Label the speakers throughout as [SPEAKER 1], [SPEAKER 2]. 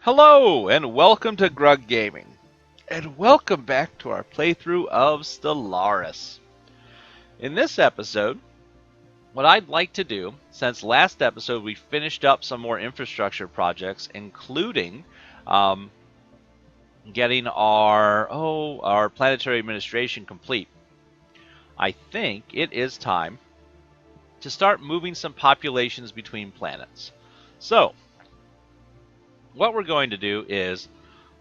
[SPEAKER 1] Hello, and welcome to Grug Gaming. And welcome back to our playthrough of Stellaris. In this episode, what I'd like to do, since last episode we finished up some more infrastructure projects, including getting our planetary administration complete, I think it is time to start moving some populations between planets. So, what we're going to do is,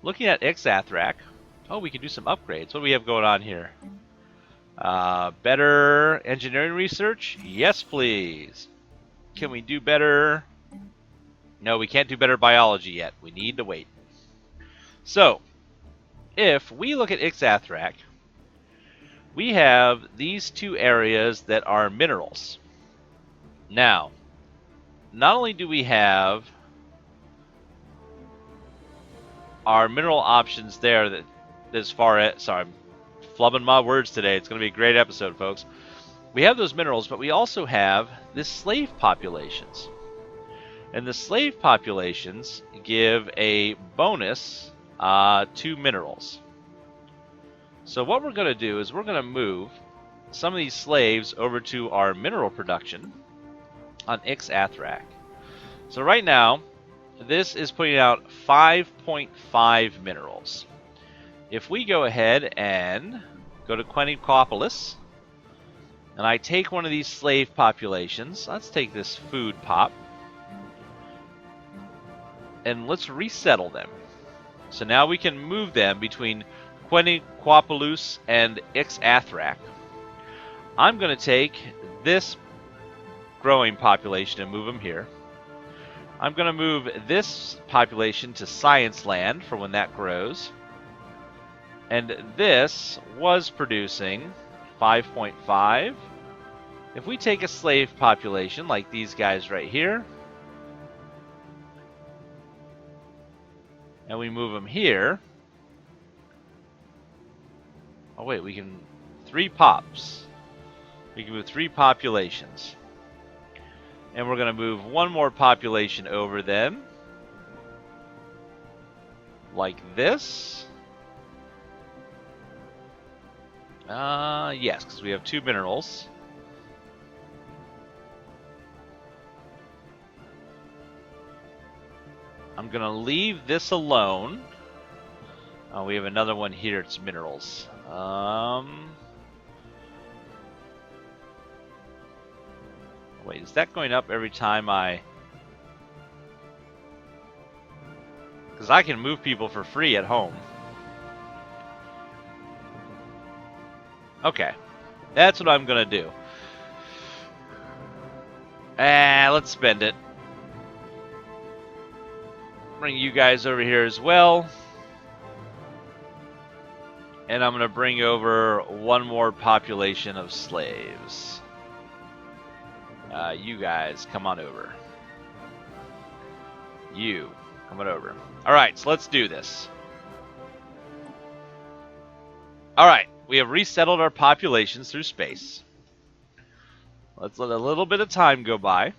[SPEAKER 1] looking at Ixathrak, we can do some upgrades. What do we have going on here? Better engineering research? Yes, please. Can we do better? No, we can't do better biology yet. We need to wait. So, if we look at Ixathrak, we have these two areas that are minerals. Now, not only do we have our mineral options there that as far as, sorry, I'm flubbing my words today. It's going to be a great episode, folks. We have those minerals, but we also have the slave populations. And the slave populations give a bonus to minerals. So what we're going to do is we're going to move some of these slaves over to our mineral production on Ixathrak. So right now, this is putting out 5.5 minerals. If we go ahead and go to Quenicopolis, and I take one of these slave populations, let's take this food pop, and let's resettle them. So now we can move them between Quenicopolis and Ixathrak. I'm going to take this growing population and move them here. I'm going to move this population to Science Land for when that grows. And this was producing 5.5. If we take a slave population like these guys right here, and we move them here. Oh wait, we can 3 pops. We can move 3 populations. And we're going to move one more population over them. Like this. Yes, because we have 2 minerals. I'm going to leave this alone. Oh, we have another one here. It's minerals. Wait, is that going up every time I... Because I can move people for free at home. Okay. That's what I'm going to do. Let's spend it. Bring you guys over here as well. And I'm going to bring over one more population of slaves. You guys, come on over. You, come on over. Alright, so let's do this. Alright, we have resettled our populations through space. Let's let a little bit of time go by.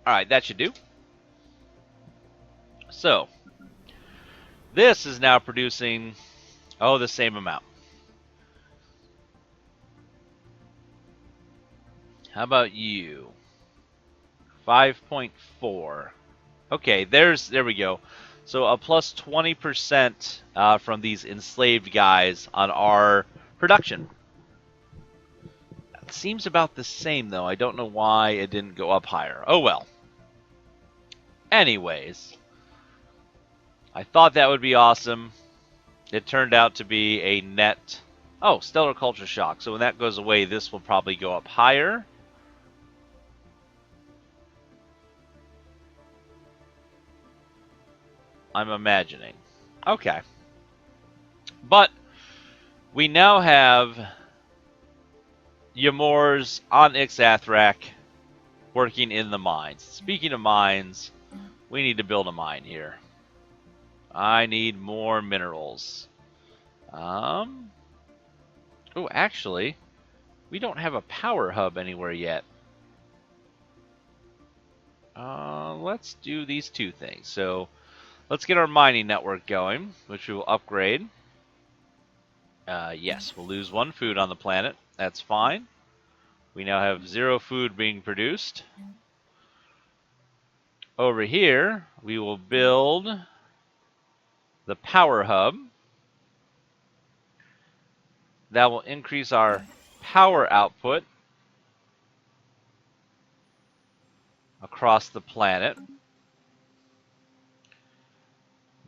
[SPEAKER 1] Alright, that should do. So, this is now producing, the same amount. How about you? 5.4. Okay, there we go. So a plus 20% from these enslaved guys on our production. It seems about the same, though. I don't know why it didn't go up higher. Oh, well. Anyways, I thought that would be awesome. It turned out to be a net... Oh, stellar culture shock. So when that goes away, this will probably go up higher. I'm imagining. Okay. But we now have Ymors on Ixathrak working in the mines. Speaking of mines, we need to build a mine here. I need more minerals. Oh, actually, We don't have a power hub anywhere yet. Let's do these two things. So let's get our mining network going, which we will upgrade. Yes, we'll lose 1 food on the planet. That's fine. We now have 0 food being produced. Over here, we will build the power hub. That will increase our power output across the planet. And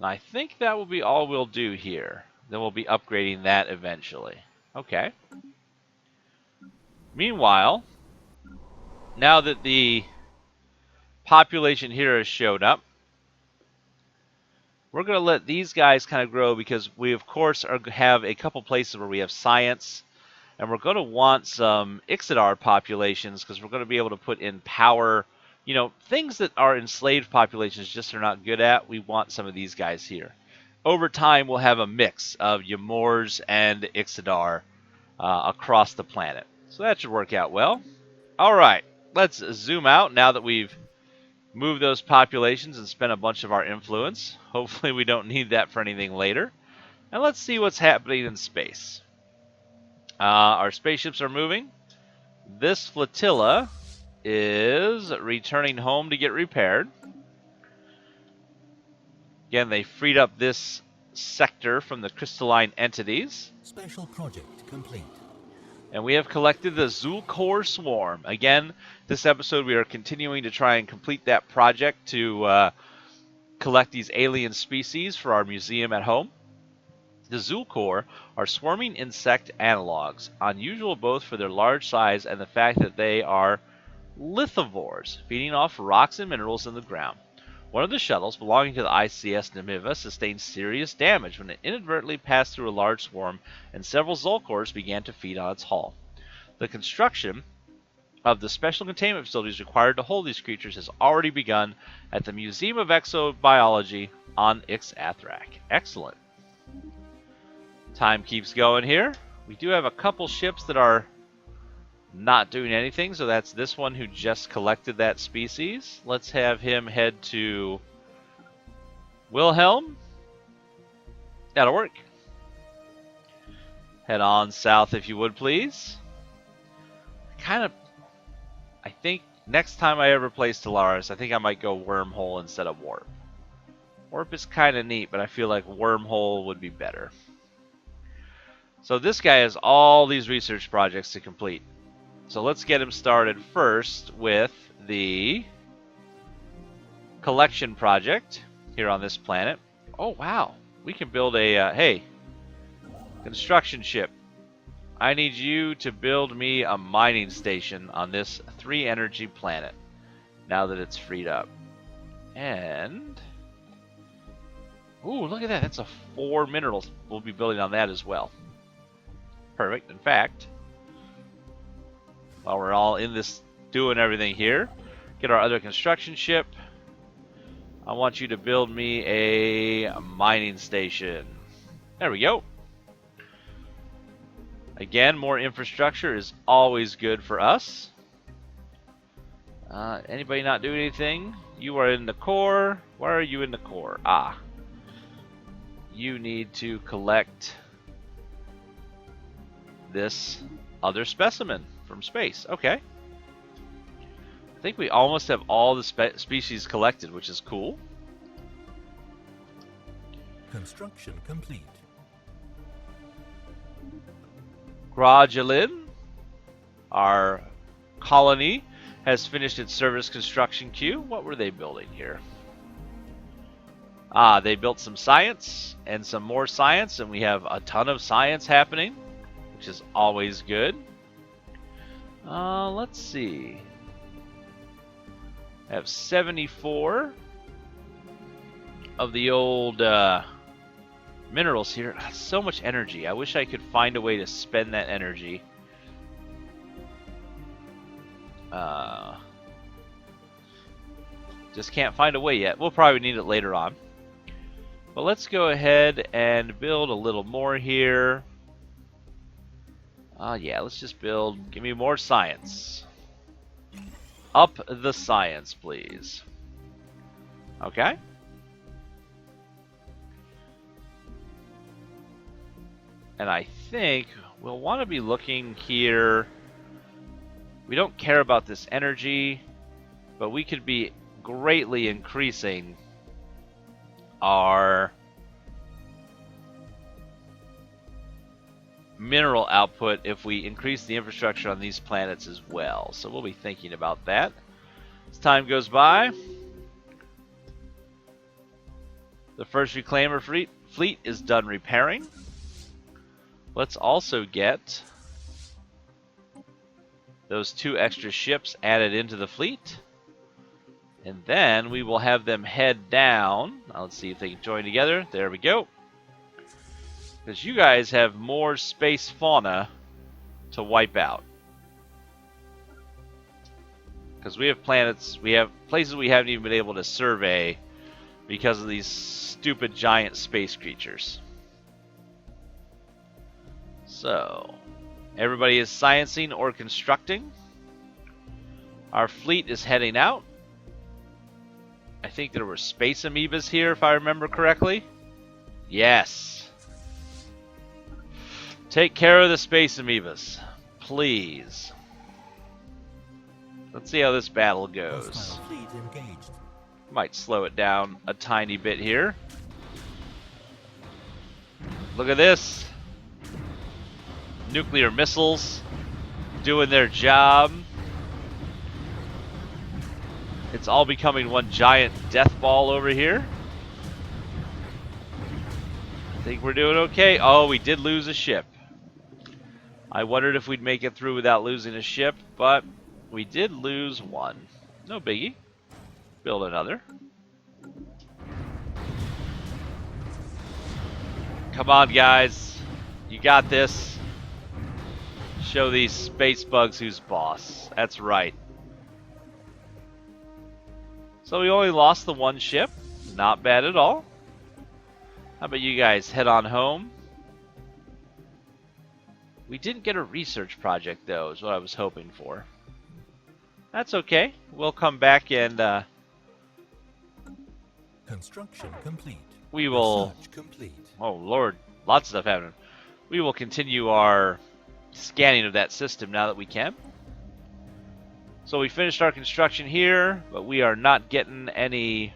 [SPEAKER 1] I think that will be all we'll do here. Then we'll be upgrading that eventually. Okay. Meanwhile, now that the population here has showed up, we're going to let these guys kind of grow because we, of course, have a couple places where we have science. And we're going to want some Ixodar populations because we're going to be able to put in power. You know, things that our enslaved populations just are not good at, we want some of these guys here. Over time, we'll have a mix of Ymors and Ixodar across the planet. So that should work out well. All right, let's zoom out now that we've moved those populations and spent a bunch of our influence. Hopefully we don't need that for anything later. And let's see what's happening in space. Our spaceships are moving. This flotilla is returning home to get repaired. Again, they freed up this sector from the crystalline entities.
[SPEAKER 2] Special project complete.
[SPEAKER 1] And we have collected the Zulkor Swarm. Again, this episode we are continuing to try and complete that project to collect these alien species for our museum at home. The Zulkor are swarming insect analogs, unusual both for their large size and the fact that they are lithivores, feeding off rocks and minerals in the ground. One of the shuttles belonging to the ICS Namiva sustained serious damage when it inadvertently passed through a large swarm, and several Zulkors began to feed on its hull. The construction of the special containment facilities required to hold these creatures has already begun at the Museum of Exobiology on Ixathrak. Excellent. Time keeps going here. We do have a couple ships that are not doing anything, so that's this one who just collected that species. Let's have him head to Wilhelm. That'll work. Head on south if you would, please. I think next time I ever play Stellaris, I think I might go wormhole instead of warp. Warp is kind of neat, but I feel like wormhole would be better. So this guy has all these research projects to complete. So let's get him started first with the collection project here on this planet. Oh, wow. We can build a, hey, construction ship. I need you to build me a mining station on this 3-energy planet now that it's freed up. And, ooh, look at that. That's a 4 minerals. We'll be building on that as well. Perfect. In fact, while we're all in this doing everything here, get our other construction ship. I want you to build me a mining station. There we go. Again, more infrastructure is always good for us. Anybody not doing anything? You are in the core. Why are you in the core? Ah. You need to collect this other specimen from space. Okay. I think we almost have all the species collected, which is cool.
[SPEAKER 2] Construction complete.
[SPEAKER 1] Gradualin, our colony, has finished its service construction queue. What were they building here? Ah, they built some science and some more science, and we have a ton of science happening, which is always good. Let's see. I have 74 of the old minerals here. So much energy. I wish I could find a way to spend that energy. Just can't find a way yet. We'll probably need it later on. But let's go ahead and build a little more here. Yeah, let's just build. Give me more science. Up the science, please. Okay. And I think we'll want to be looking here. We don't care about this energy, but we could be greatly increasing our mineral output if we increase the infrastructure on these planets as well. So we'll be thinking about that as time goes by. The first reclaimer fleet is done repairing. Let's also get those 2 extra ships added into the fleet. And then we will have them head down. Now let's see if they can join together. There we go. Because you guys have more space fauna to wipe out. Because we have planets, we have places we haven't even been able to survey because of these stupid giant space creatures. So, everybody is sciencing or constructing. Our fleet is heading out. I think there were space amoebas here, if I remember correctly. Yes. Take care of the space amoebas, please. Let's see how this battle goes.
[SPEAKER 2] Hostile fleet engaged.
[SPEAKER 1] Might slow it down a tiny bit here. Look at this. Nuclear missiles doing their job. It's all becoming one giant death ball over here. I think we're doing okay. Oh, we did lose a ship. I wondered if we'd make it through without losing a ship, but we did lose one. No biggie. Build another. Come on, guys. You got this. Show these space bugs who's boss. That's right. So we only lost the 1 ship. Not bad at all. How about you guys head on home? We didn't get a research project, though, is what I was hoping for. That's okay. We'll come back and
[SPEAKER 2] Construction complete.
[SPEAKER 1] we will...
[SPEAKER 2] Research complete.
[SPEAKER 1] Oh, Lord. Lots of stuff happening. We will continue our scanning of that system now that we can. So we finished our construction here, but we are not getting anything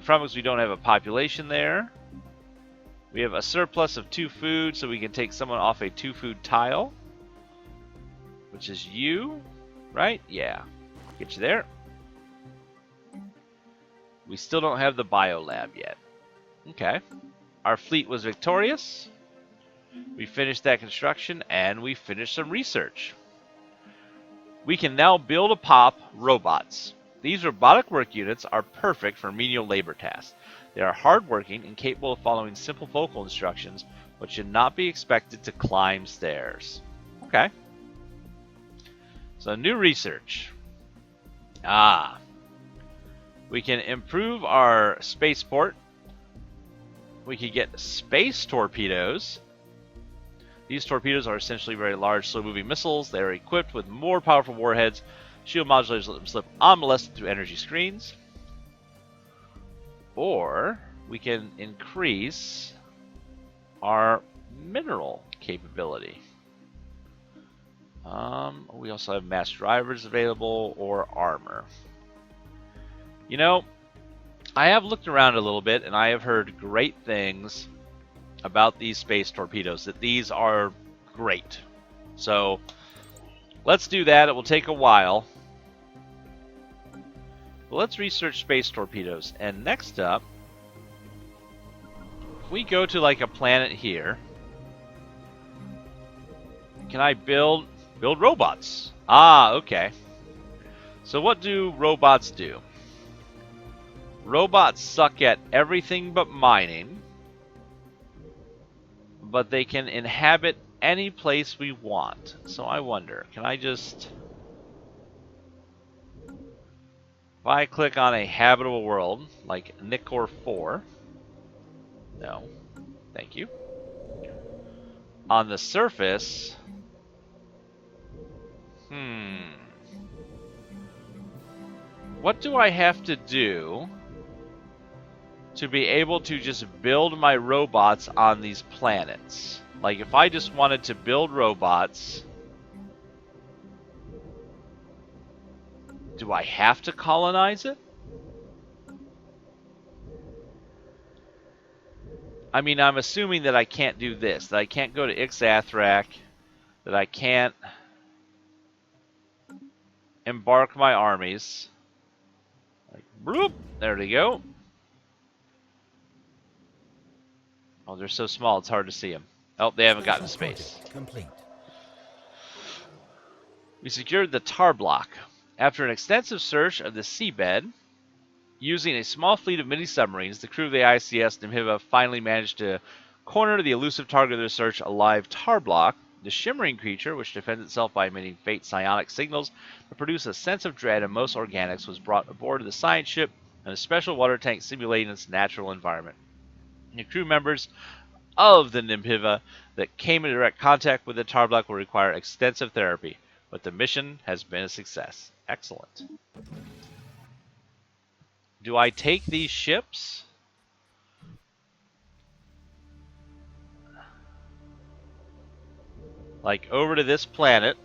[SPEAKER 1] from it because we don't have a population there. We have a surplus of 2 food, so we can take someone off a 2 food tile, which is you, right? Yeah. Get you there. We still don't have the biolab yet. Okay. Our fleet was victorious. We finished that construction, and we finished some research. We can now build a pop robots. These robotic work units are perfect for menial labor tasks. They are hardworking and capable of following simple vocal instructions, but should not be expected to climb stairs. Okay. So new research. We can improve our spaceport. We could get space torpedoes. These torpedoes are essentially very large, slow-moving missiles. They are equipped with more powerful warheads. Shield modulators let them slip unmolested through energy screens. Or we can increase our mineral capability. We also have mass drivers available or armor. You know, I have looked around a little bit and I have heard great things about these space torpedoes, that these are great. So let's do that. It will take a while. But let's research space torpedoes. And next up, if we go to like a planet here, can I build robots? Okay. So what do robots do? Robots suck at everything but mining, but they can inhabit any place we want. So I wonder, can I just... If I click on a habitable world, like Nicor 4... No. Thank you. on the surface, what do I have to do to be able to just build my robots on these planets? Like, if I just wanted to build robots, do I have to colonize it? I mean, I'm assuming that I can't do this, that I can't go to Ixathrak, that I can't embark my armies. Like, bloop, there they go. Oh, they're so small, it's hard to see them. Oh, they haven't gotten to space.
[SPEAKER 2] Complete.
[SPEAKER 1] We secured the tar block. After an extensive search of the seabed, using a small fleet of mini-submarines, the crew of the ICS Nimhiva finally managed to corner the elusive target of their search, a live tar block. The shimmering creature, which defends itself by emitting faint psionic signals that produce a sense of dread in most organics, was brought aboard the science ship in a special water tank simulating its natural environment. The crew members of the Nimhiva that came in direct contact with the tar block will require extensive therapy, but the mission has been a success. Excellent. Do I take these ships? Like, over to this planet.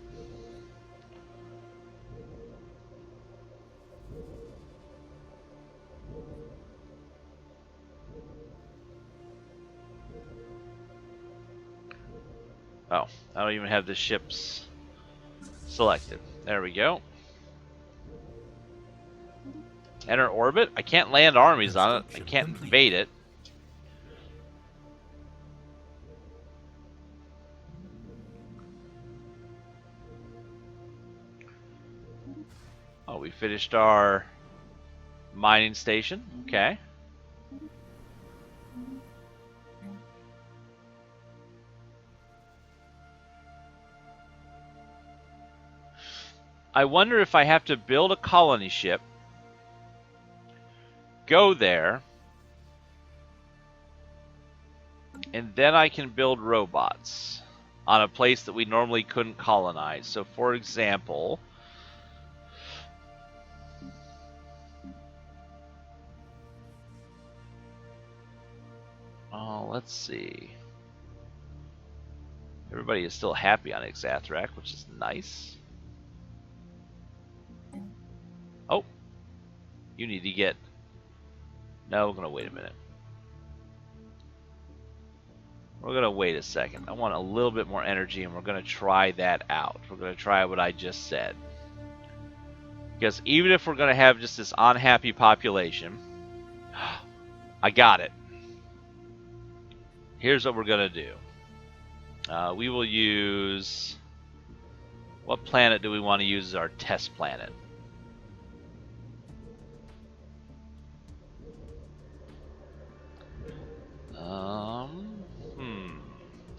[SPEAKER 1] Oh, I don't even have the ships selected. There we go. Enter orbit? I can't land armies on it. I can't invade it. Oh, we finished our mining station. Okay. I wonder if I have to build a colony ship, go there, and then I can build robots on a place that we normally couldn't colonize. So, for example, let's see. Everybody is still happy on Ixathrak, which is nice. Oh, you need to get... No, we're going to wait a minute. We're going to wait a second. I want a little bit more energy, and we're going to try that out. We're going to try what I just said. Because even if we're going to have just this unhappy population... I got it. Here's what we're going to do. We will use... What planet do we want to use as our test planet?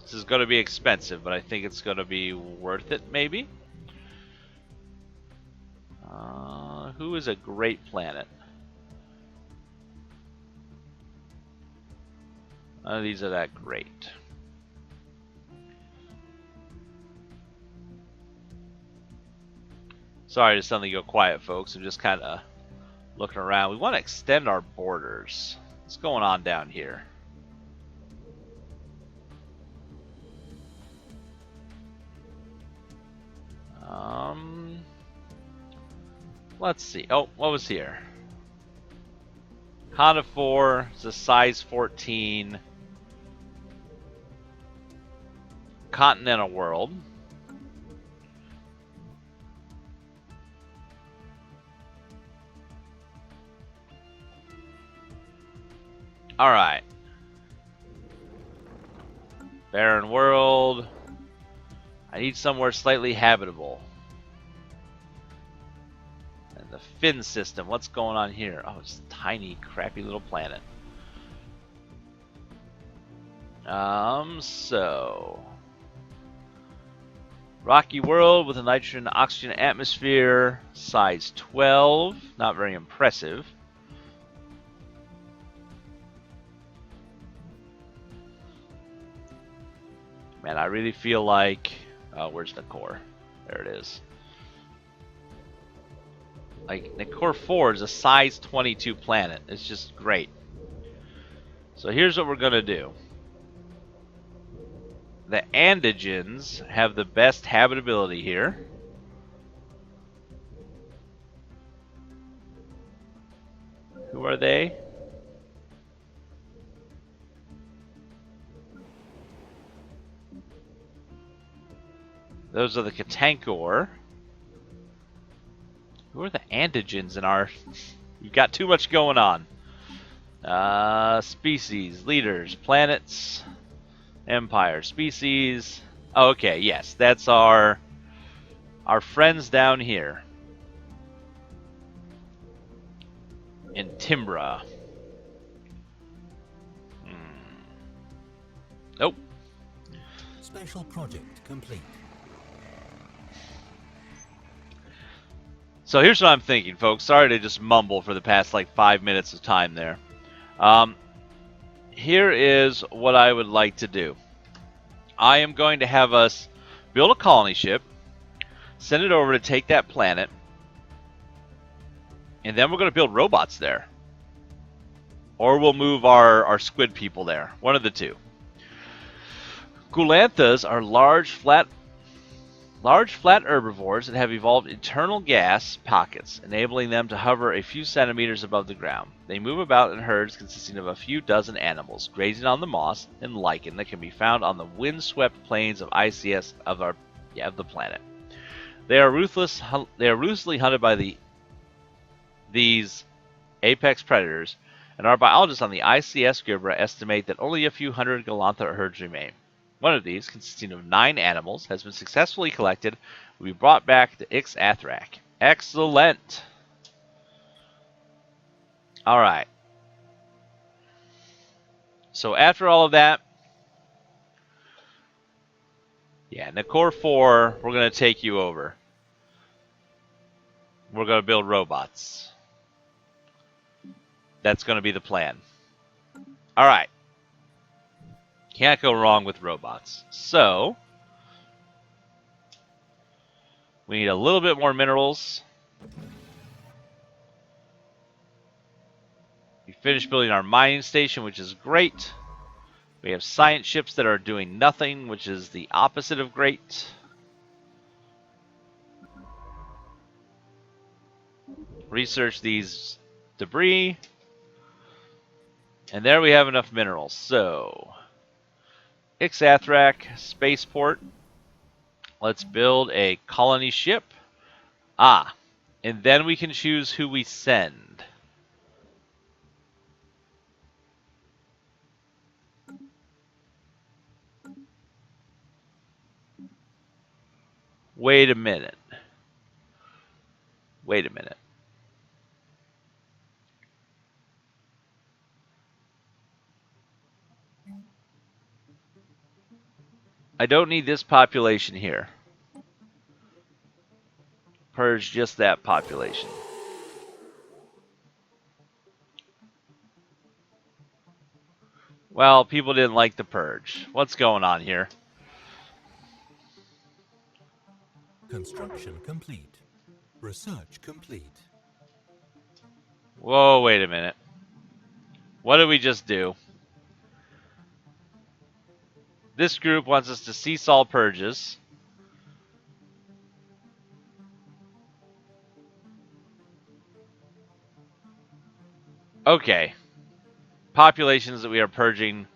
[SPEAKER 1] This is going to be expensive, but I think it's going to be worth it, maybe? Who is a great planet? None of these are that great. Sorry to suddenly go quiet, folks. I'm just kind of looking around. We want to extend our borders. What's going on down here? Let's see. Oh, what was here? Honda 4 is a size 14 continental world. All right. Barren world. I need somewhere slightly habitable. And the fin system. What's going on here? Oh, it's a tiny, crappy little planet. So... Rocky world with a nitrogen oxygen atmosphere. Size 12. Not very impressive. Man, I really feel like... where's Nakor? There it is. Like, Nakor 4 is a size 22 planet. It's just great. So here's what we're going to do. The Antigens have the best habitability here. Who are they? Those are the Katankor. Who are the Antigens in our... You've got too much going on. Species, leaders, planets, empire, species. Oh, okay, yes, that's our friends down here in Timbra. Nope.
[SPEAKER 2] Special project complete.
[SPEAKER 1] So here's what I'm thinking, folks. Sorry to just mumble for the past like 5 minutes of time there. Here is what I would like to do. I am going to have us build a colony ship, send it over to take that planet, and then we're going to build robots there. Or we'll move our squid people there. One of the two. Gulanthas are large flat herbivores that have evolved internal gas pockets, enabling them to hover a few centimeters above the ground. They move about in herds consisting of a few dozen animals, grazing on the moss and lichen that can be found on the windswept plains of ICS of the planet. They are ruthlessly hunted by these apex predators, and our biologists on the ICS Gerbera estimate that only a few hundred Galantha herds remain. One of these, consisting of 9 animals, has been successfully collected and will be brought back to Ix-Athrak. Excellent! Alright. So after all of that, yeah, Nakor 4, we're going to take you over. We're going to build robots. That's going to be the plan. Alright. Can't go wrong with robots. So, we need a little bit more minerals. We finished building our mining station, which is great. We have science ships that are doing nothing, which is the opposite of great. Research these debris. And there we have enough minerals. So, Ix-Athrak spaceport. Let's build a colony ship. And then we can choose who we send. Wait a minute. I don't need this population here. Purge just that population. Well, people didn't like the purge. What's going on here?
[SPEAKER 2] Construction complete. Research complete.
[SPEAKER 1] Whoa, wait a minute. What did we just do? This group wants us to cease all purges. Okay. Populations that we are purging.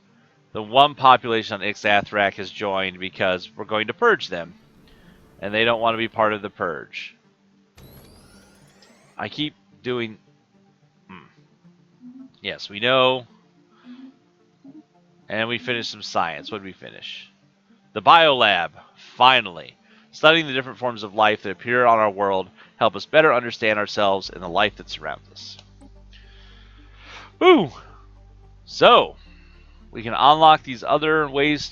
[SPEAKER 1] The one population on Ix-Athrak has joined because we're going to purge them. And they don't want to be part of the purge. I keep doing... Yes, we know. And we finished some science. What did we finish? The Biolab. Finally. Studying the different forms of life that appear on our world help us better understand ourselves and the life that surrounds us. Ooh! So, we can unlock these other ways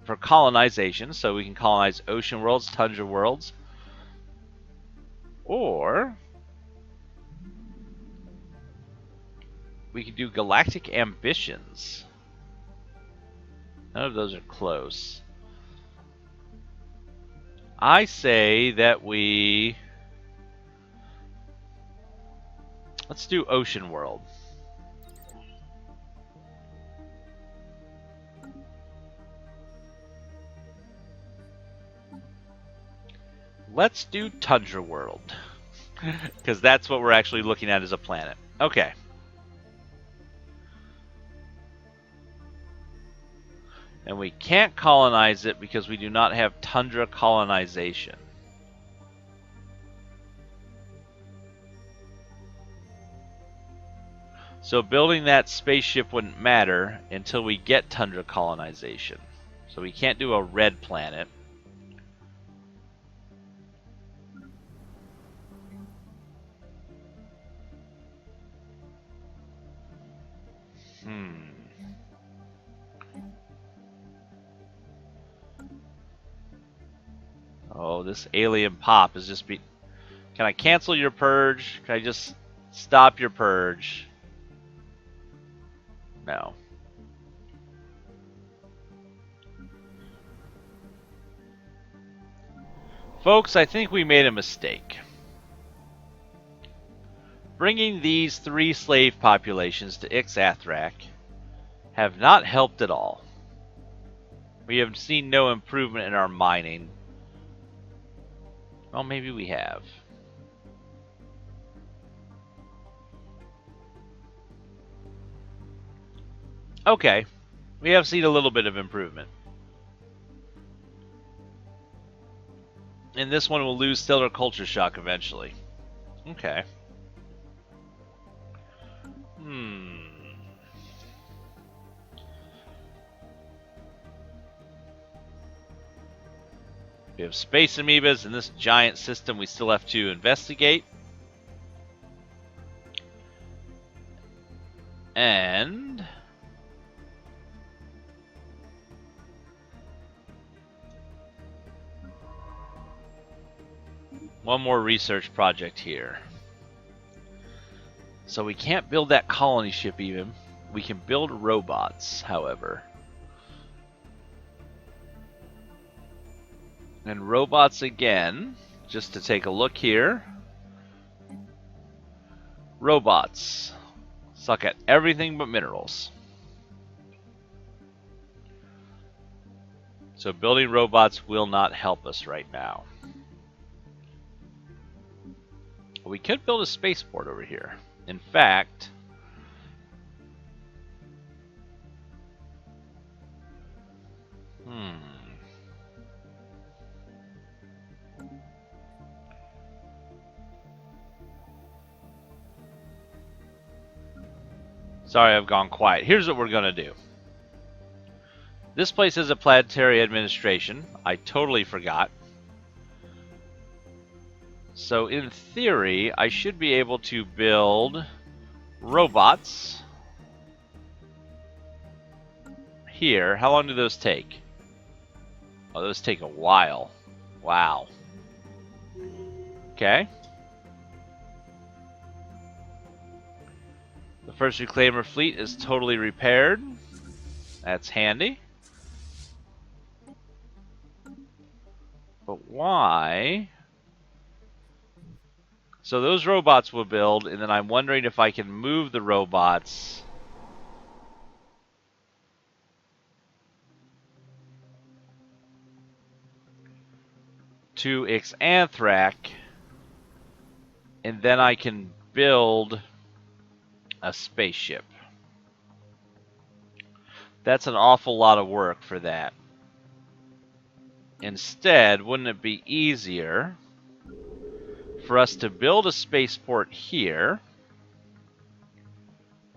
[SPEAKER 1] for colonization. So we can colonize ocean worlds, tundra worlds. Or we can do galactic ambitions. None of those are close. I say that we... let's do Ocean World. Let's do Tundra World. Because that's what we're actually looking at as a planet. Okay. And we can't colonize it because we do not have Tundra Colonization. So building that spaceship wouldn't matter until we get Tundra Colonization. So we can't do a red planet. Oh, this alien pop is just be... Can I cancel your purge? Can I just stop your purge? No. Folks, I think we made a mistake. Bringing these 3 slave populations to Ixathrak have not helped at all. We have seen no improvement in our mining. Well, maybe we have. Okay, we have seen a little bit of improvement. And this one will lose stellar culture shock eventually. Okay. We have space amoebas in this giant system we still have to investigate. And one more research project here. So we can't build that colony ship even. We can build robots, however. And robots again, just to take a look here. Robots suck at everything but minerals. So building robots will not help us right now. We could build a spaceport over here. In fact, sorry, I've gone quiet. Here's what we're going to do. This place has a planetary administration. I totally forgot. So in theory, I should be able to build robots here. How long do those take? Oh, those take a while. Wow. Okay. The first reclaimer fleet is totally repaired. That's handy. But why? So those robots will build, and then I'm wondering if I can move the robots to Ixanthrak, and then I can build a spaceship. That's an awful lot of work for that. Instead, wouldn't it be easier for us to build a spaceport here?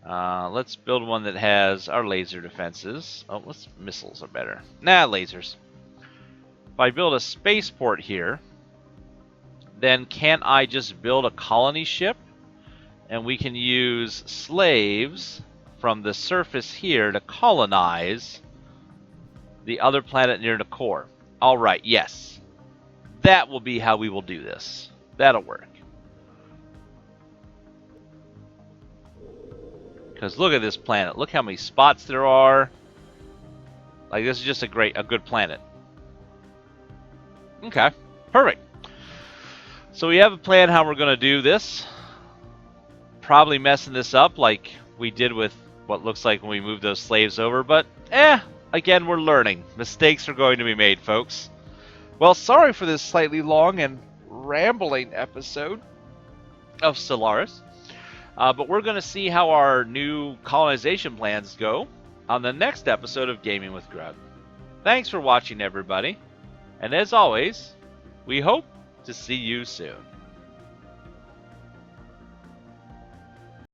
[SPEAKER 1] Let's build one that has our laser defenses. Oh, missiles are better. Nah, lasers. If I build a spaceport here, then can't I just build a colony ship? And we can use slaves from the surface here to colonize the other planet near the core. Alright, yes. That will be how we will do this. That'll work. Because look at this planet. Look how many spots there are. Like, this is just a good planet. Okay, perfect. So we have a plan how we're going to do this. Probably messing this up like we did with what looks like when we moved those slaves over, but again, we're learning. Mistakes are going to be made, folks. Well, sorry for this slightly long and rambling episode of Stellaris, but we're going to see how our new colonization plans go on the next episode of Gaming with Grub. Thanks for watching, everybody, and as always, we hope to see you soon.